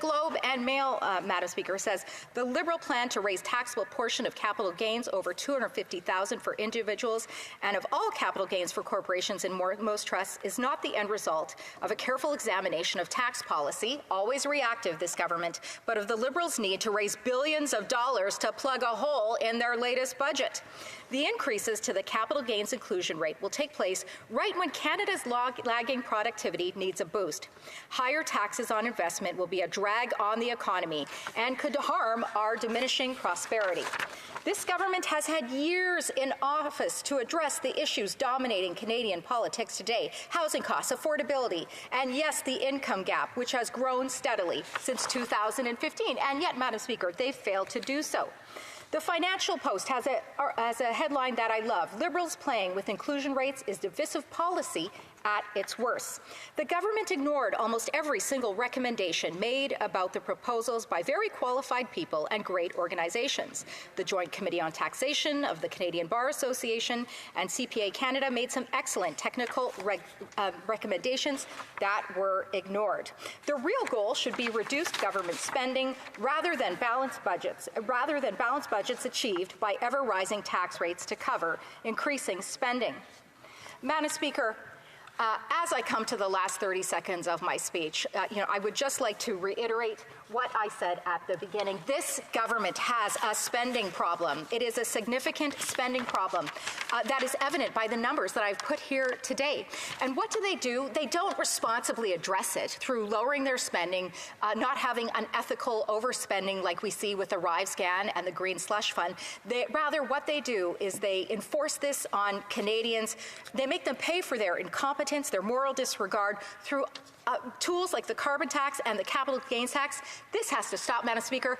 Globe and Mail, Madam Speaker, says the Liberal plan to raise taxable portion of capital gains over $250,000 for individuals and of all capital gains for corporations and most trusts is not the end result of a careful examination of tax policy, always reactive, this government, but of the Liberals' need to raise billions of dollars to plug a hole in their latest budget. The increases to the capital gains inclusion rate will take place right when Canada's lagging productivity needs a boost. Higher taxes on investment will be a drag on the economy and could harm our diminishing prosperity. This government has had years in office to address the issues dominating Canadian politics today: housing costs, affordability, and yes, the income gap, which has grown steadily since 2015. And yet, Madam Speaker, they've failed to do so. The Financial Post has a headline that I love: Liberals playing with inclusion rates is divisive policy at its worst. The government ignored almost every single recommendation made about the proposals by very qualified people and great organizations. The Joint Committee on Taxation of the Canadian Bar Association and CPA Canada made some excellent technical recommendations that were ignored. The real goal should be reduced government spending rather than balanced budgets achieved by ever-rising tax rates to cover increasing spending. Madam Speaker, as I come to the last 30 seconds of my speech, I would just like to reiterate what I said at the beginning. This government has a spending problem. It is a significant spending problem that is evident by the numbers that I've put here today. And what do? They don't responsibly address it through lowering their spending, not having unethical overspending like we see with the RiveScan and the Green Slush Fund. Rather, what they do is they enforce this on Canadians. They make them pay for their incompetence, their moral disregard through tools like the carbon tax and the capital gains tax. This has to stop, Madam Speaker.